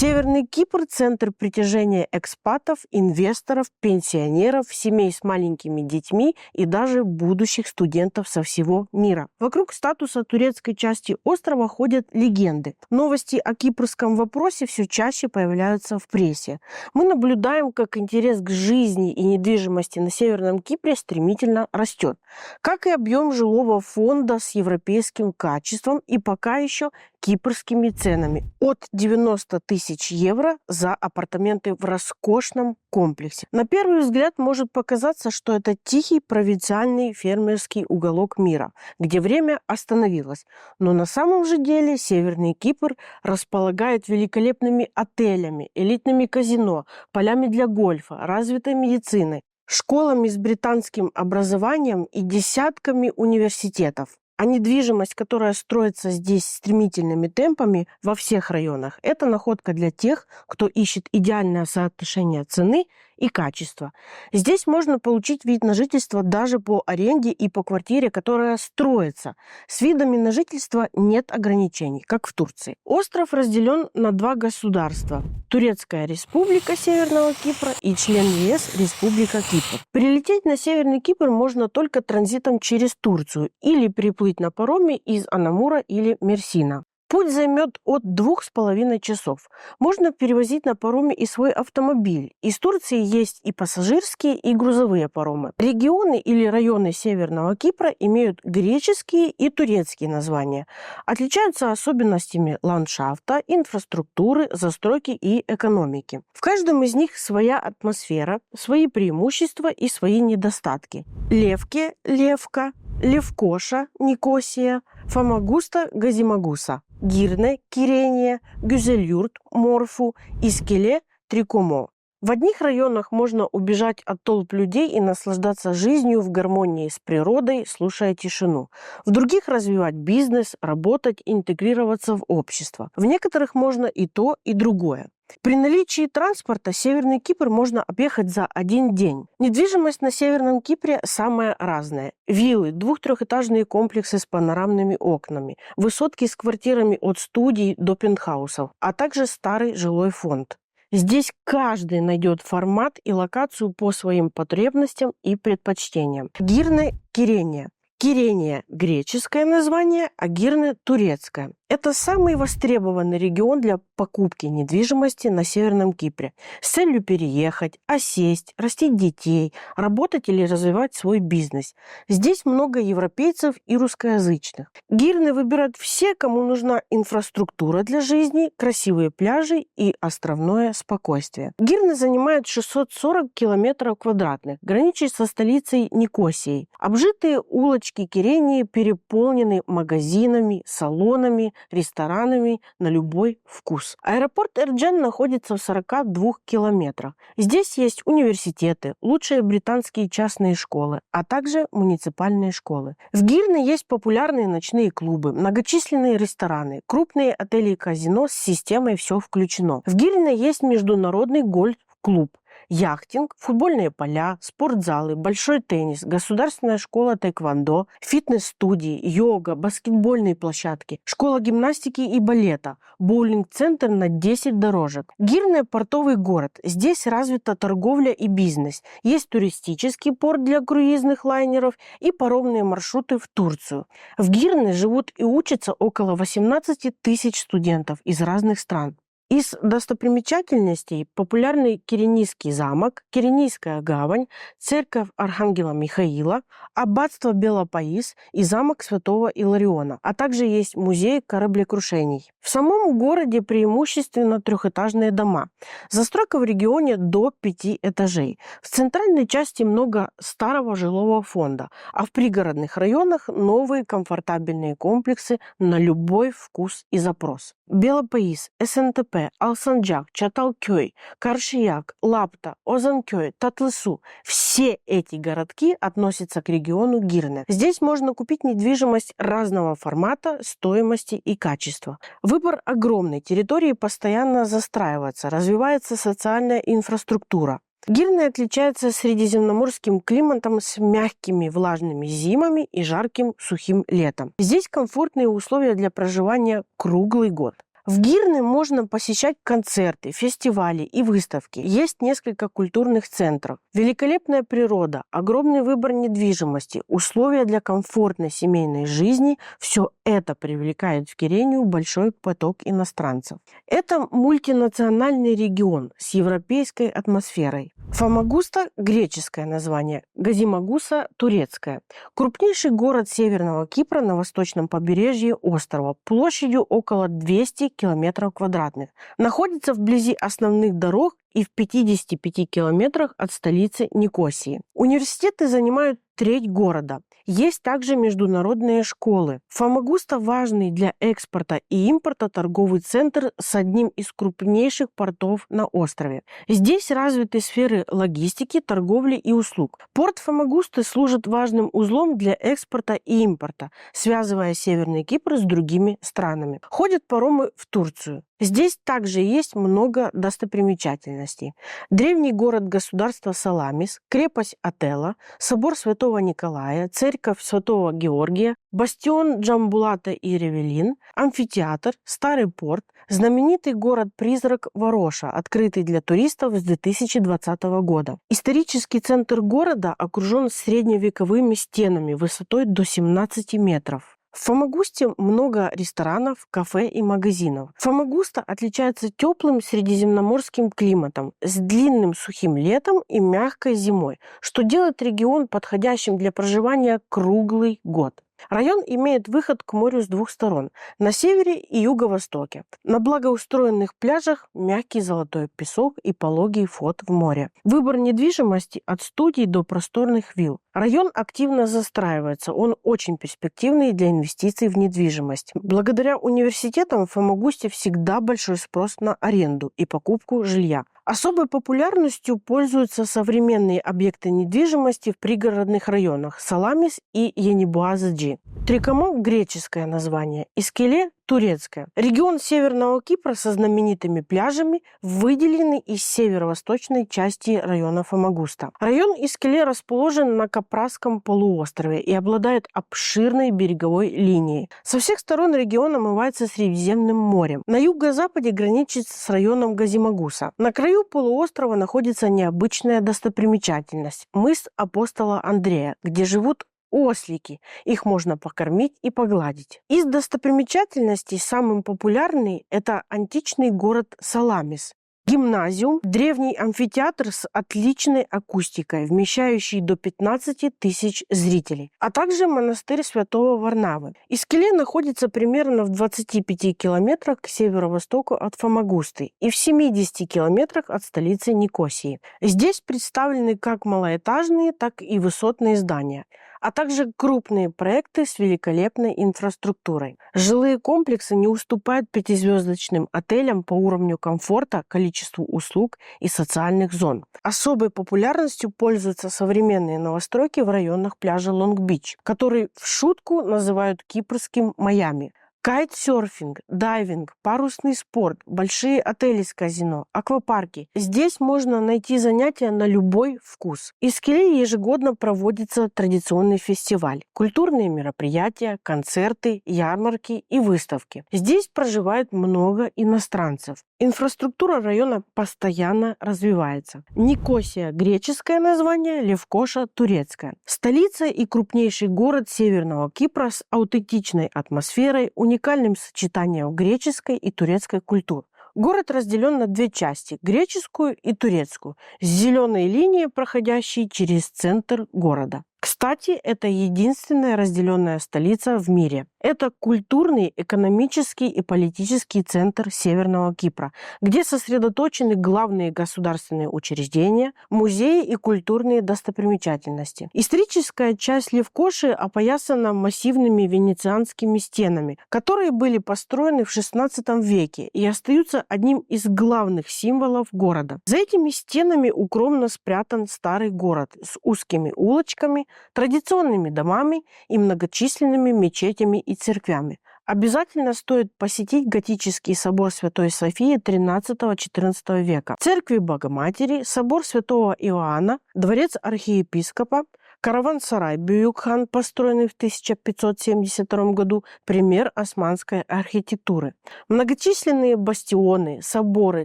Северный Кипр – центр притяжения экспатов, инвесторов, пенсионеров, семей с маленькими детьми и даже будущих студентов со всего мира. Вокруг статуса турецкой части острова ходят легенды. Новости о кипрском вопросе все чаще появляются в прессе. Мы наблюдаем, как интерес к жизни и недвижимости на Северном Кипре стремительно растет, как и объем жилого фонда с европейским качеством и пока еще кипрскими ценами от 90 тысяч евро за апартаменты в роскошном комплексе. На первый взгляд может показаться, что это тихий провинциальный фермерский уголок мира, где время остановилось. Но на самом же деле Северный Кипр располагает великолепными отелями, элитными казино, полями для гольфа, развитой медициной, школами с британским образованием и десятками университетов. А недвижимость, которая строится здесь стремительными темпами во всех районах, это находка для тех, кто ищет идеальное соотношение цены и качества. Здесь можно получить вид на жительство даже по аренде и по квартире, которая строится. С видами на жительство нет ограничений, как в Турции. Остров разделен на два государства. Турецкая республика Северного Кипра и член ЕС Республика Кипр. Прилететь на Северный Кипр можно только транзитом через Турцию или переплыть на пароме из Анамура или Мерсина. Путь займет от 2,5 часов. Можно перевозить на пароме и свой автомобиль. Из Турции есть и пассажирские, и грузовые паромы. Регионы или районы Северного Кипра имеют греческие и турецкие названия. Отличаются особенностями ландшафта, инфраструктуры, застройки и экономики. В каждом из них своя атмосфера, свои преимущества и свои недостатки. Левке – Левка, Левкоша – Никосия, Фамагуста – Газимагуса, Гирне – Кирения, Гюзельюрт – Морфу, Искеле – Трикомо. В одних районах можно убежать от толп людей и наслаждаться жизнью в гармонии с природой, слушая тишину. В других развивать бизнес, работать, интегрироваться в общество. В некоторых можно и то, и другое. При наличии транспорта Северный Кипр можно объехать за один день. Недвижимость на Северном Кипре самая разная. Виллы, 2-3-этажные комплексы с панорамными окнами, высотки с квартирами от студий до пентхаусов, а также старый жилой фонд. Здесь каждый найдет формат и локацию по своим потребностям и предпочтениям. Гирне – Кирения. Кирения – греческое название, а Гирне – турецкое. Это самый востребованный регион для покупки недвижимости на Северном Кипре с целью переехать, осесть, растить детей, работать или развивать свой бизнес. Здесь много европейцев и русскоязычных. Гирне выбирают все, кому нужна инфраструктура для жизни, красивые пляжи и островное спокойствие. Гирне занимает 640 километров квадратных, граничит со столицей Никосией. Обжитые улочки Кирении переполнены магазинами, салонами, ресторанами на любой вкус. Аэропорт Эрджен находится в 42 километрах. Здесь есть университеты, лучшие британские частные школы, а также муниципальные школы. В Гирне есть популярные ночные клубы, многочисленные рестораны, крупные отели и казино с системой «Все включено». В Гирне есть международный гольф-клуб, яхтинг, футбольные поля, спортзалы, большой теннис, государственная школа тэквондо, фитнес-студии, йога, баскетбольные площадки, школа гимнастики и балета, боулинг-центр на 10 дорожек. Гирне – портовый город. Здесь развита торговля и бизнес. Есть туристический порт для круизных лайнеров и паромные маршруты в Турцию. В Гирне живут и учатся около 18 тысяч студентов из разных стран. Из достопримечательностей популярный Киренийский замок, Киренийская гавань, церковь Архангела Михаила, аббатство Белопаис и замок Святого Илариона, а также есть музей кораблекрушений. В самом городе преимущественно трехэтажные дома. Застройка в регионе до 5 этажей. В центральной части много старого жилого фонда, а в пригородных районах новые комфортабельные комплексы на любой вкус и запрос. Белопаис, СНТП, Алсанджак, Чаталкёй, Каршияк, Лапта, Озанкёй, Татлысу – все эти городки относятся к региону Гирне. Здесь можно купить недвижимость разного формата, стоимости и качества. Выбор огромный, территории постоянно застраиваются, развивается социальная инфраструктура. Гирне отличается средиземноморским климатом с мягкими влажными зимами и жарким сухим летом. Здесь комфортные условия для проживания круглый год. В Гирне можно посещать концерты, фестивали и выставки. Есть несколько культурных центров. Великолепная природа, огромный выбор недвижимости, условия для комфортной семейной жизни – все это привлекает в Кирению большой поток иностранцев. Это мультинациональный регион с европейской атмосферой. Фамагуста – греческое название, Газимагуса – турецкое. Крупнейший город Северного Кипра на восточном побережье острова, площадью около 200 километров квадратных. Находится вблизи основных дорог и в 55 километрах от столицы Никосии. Университеты занимают треть города. Есть также международные школы. Фамагуста – важный для экспорта и импорта торговый центр с одним из крупнейших портов на острове. Здесь развиты сферы логистики, торговли и услуг. Порт Фамагусты служит важным узлом для экспорта и импорта, связывая Северный Кипр с другими странами. Ходят паромы в Турцию. Здесь также есть много достопримечательностей. Древний город-государство Саламис, крепость Отелла, собор Святого Николая, церковь Святого Георгия, бастион Джамбулата и Ревелин, амфитеатр, старый порт, знаменитый город-призрак Вароша, открытый для туристов с 2020 года. Исторический центр города окружен средневековыми стенами высотой до 17 метров. В Фамагусте много ресторанов, кафе и магазинов. Фамагуста отличается теплым средиземноморским климатом с длинным сухим летом и мягкой зимой, что делает регион подходящим для проживания круглый год. Район имеет выход к морю с двух сторон – на севере и юго-востоке. На благоустроенных пляжах мягкий золотой песок и пологий вход в море. Выбор недвижимости от студий до просторных вилл. Район активно застраивается, он очень перспективный для инвестиций в недвижимость. Благодаря университетам в Фамагусте всегда большой спрос на аренду и покупку жилья. Особой популярностью пользуются современные объекты недвижимости в пригородных районах Саламис и Янибуазаджи. Трикомов – греческое название, Искеле – турецкое. Регион Северного Кипра со знаменитыми пляжами выделенный из северо-восточной части района Фамагуста. Район Искеле расположен на Капрасском полуострове и обладает обширной береговой линией. Со всех сторон регион омывается Средиземным морем. На юго-западе граничит с районом Газимагуса. На краю полуострова находится необычная достопримечательность – мыс апостола Андрея, где живут ослики. Их можно покормить и погладить. Из достопримечательностей самым популярный – это античный город Саламис. Гимназиум – древний амфитеатр с отличной акустикой, вмещающий до 15 тысяч зрителей, а также монастырь Святого Варнавы. Искеле находится примерно в 25 километрах к северо-востоку от Фамагусты и в 70 километрах от столицы Никосии. Здесь представлены как малоэтажные, так и высотные здания, а также крупные проекты с великолепной инфраструктурой. Жилые комплексы не уступают пятизвездочным отелям по уровню комфорта, количеству услуг и социальных зон. Особой популярностью пользуются современные новостройки в районах пляжа Лонг-Бич, который в шутку называют кипрским Майами. Кайтсерфинг, дайвинг, парусный спорт, большие отели с казино, аквапарки. Здесь можно найти занятия на любой вкус. В Искеле ежегодно проводится традиционный фестиваль, культурные мероприятия, концерты, ярмарки и выставки. Здесь проживает много иностранцев. Инфраструктура района постоянно развивается. Никосия – греческое название, Левкоша – турецкое. Столица и крупнейший город Северного Кипра с аутентичной атмосферой, уникальным сочетанием греческой и турецкой культур. Город разделен на две части – греческую и турецкую, с зеленой линией, проходящей через центр города. Кстати, это единственная разделенная столица в мире. Это культурный, экономический и политический центр Северного Кипра, где сосредоточены главные государственные учреждения, музеи и культурные достопримечательности. Историческая часть Левкоши опоясана массивными венецианскими стенами, которые были построены в XVI веке и остаются одним из главных символов города. За этими стенами укромно спрятан старый город с узкими улочками, традиционными домами и многочисленными мечетями и церквями. Обязательно стоит посетить готический собор Святой Софии XIII-XIV века, церкви Богоматери, собор Святого Иоанна, дворец архиепископа, Караван-сарай Бюйюк-хан, построенный в 1572 году, пример османской архитектуры. Многочисленные бастионы, соборы,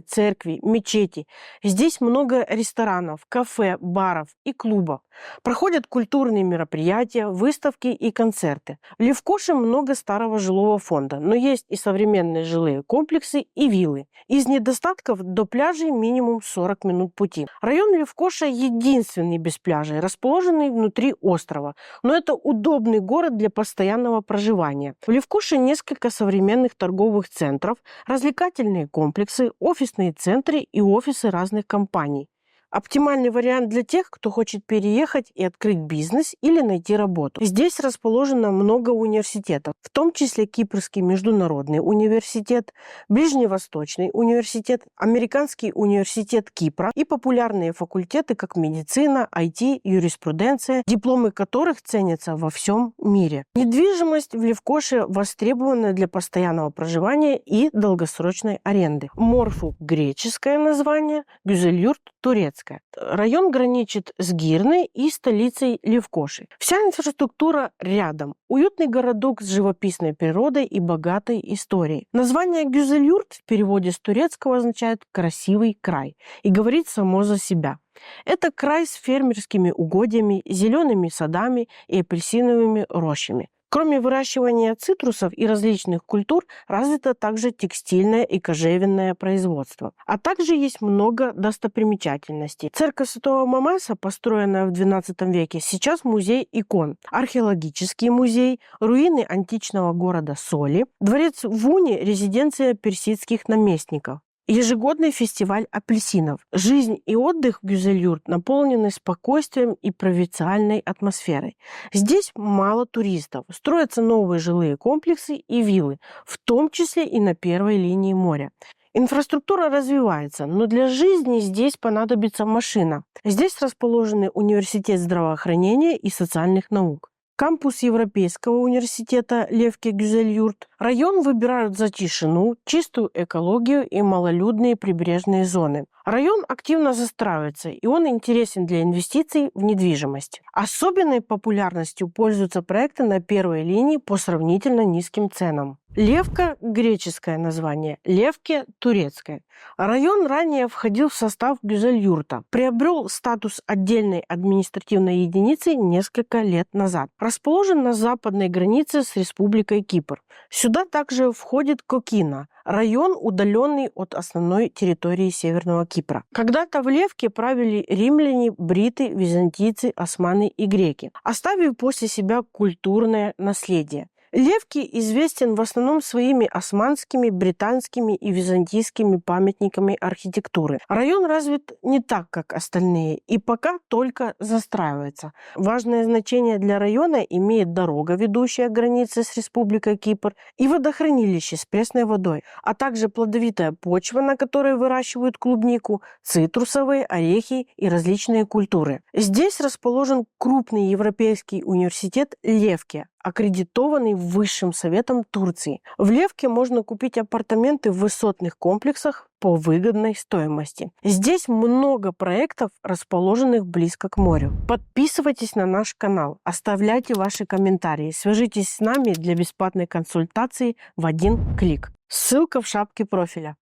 церкви, мечети. Здесь много ресторанов, кафе, баров и клубов. Проходят культурные мероприятия, выставки и концерты. В Левкоше много старого жилого фонда, но есть и современные жилые комплексы и виллы. Из недостатков до пляжей минимум 40 минут пути. Район Левкоша единственный без пляжей, расположенный внутри острова, но это удобный город для постоянного проживания. В Левкоше несколько современных торговых центров, развлекательные комплексы, офисные центры и офисы разных компаний. Оптимальный вариант для тех, кто хочет переехать и открыть бизнес или найти работу. Здесь расположено много университетов, в том числе Кипрский международный университет, Ближневосточный университет, Американский университет Кипра и популярные факультеты, как медицина, IT, юриспруденция, дипломы которых ценятся во всем мире. Недвижимость в Левкоше востребована для постоянного проживания и долгосрочной аренды. Морфу – греческое название, Гюзельюрт – турецкое. Район граничит с Гирной и столицей Левкоши. Вся инфраструктура рядом. Уютный городок с живописной природой и богатой историей. Название Гюзельюрт в переводе с турецкого означает «красивый край» и говорит само за себя. Это край с фермерскими угодьями, зелеными садами и апельсиновыми рощами. Кроме выращивания цитрусов и различных культур, развито также текстильное и кожевенное производство. А также есть много достопримечательностей. Церковь Святого Мамаса, построенная в XII веке, сейчас музей икон, археологический музей, руины античного города Соли, дворец Вуни – резиденция персидских наместников. Ежегодный фестиваль апельсинов. Жизнь и отдых в Гюзельюрт наполнены спокойствием и провинциальной атмосферой. Здесь мало туристов. Строятся новые жилые комплексы и виллы, в том числе и на первой линии моря. Инфраструктура развивается, но для жизни здесь понадобится машина. Здесь расположены университет здравоохранения и социальных наук. Кампус Европейского университета Левке-Гюзельюрт. Район выбирают за тишину, чистую экологию и малолюдные прибрежные зоны. Район активно застраивается, и он интересен для инвестиций в недвижимость. Особенной популярностью пользуются проекты на первой линии по сравнительно низким ценам. Левка – греческое название, Левке – турецкое. Район ранее входил в состав Гюзельюрта, приобрел статус отдельной административной единицы несколько лет назад. Расположен на западной границе с Республикой Кипр. Сюда также входит Кокина, район, удаленный от основной территории Северного Кипра. Когда-то в Левке правили римляне, бриты, византийцы, османы и греки, оставив после себя культурное наследие. Левки известен в основном своими османскими, британскими и византийскими памятниками архитектуры. Район развит не так, как остальные, и пока только застраивается. Важное значение для района имеет дорога, ведущая к границе с Республикой Кипр, и водохранилище с пресной водой, а также плодовитая почва, на которой выращивают клубнику, цитрусовые, орехи и различные культуры. Здесь расположен крупный европейский университет Левке, аккредитованный Высшим советом Турции. В Левке можно купить апартаменты в высотных комплексах по выгодной стоимости. Здесь много проектов, расположенных близко к морю. Подписывайтесь на наш канал, оставляйте ваши комментарии, свяжитесь с нами для бесплатной консультации в один клик. Ссылка в шапке профиля.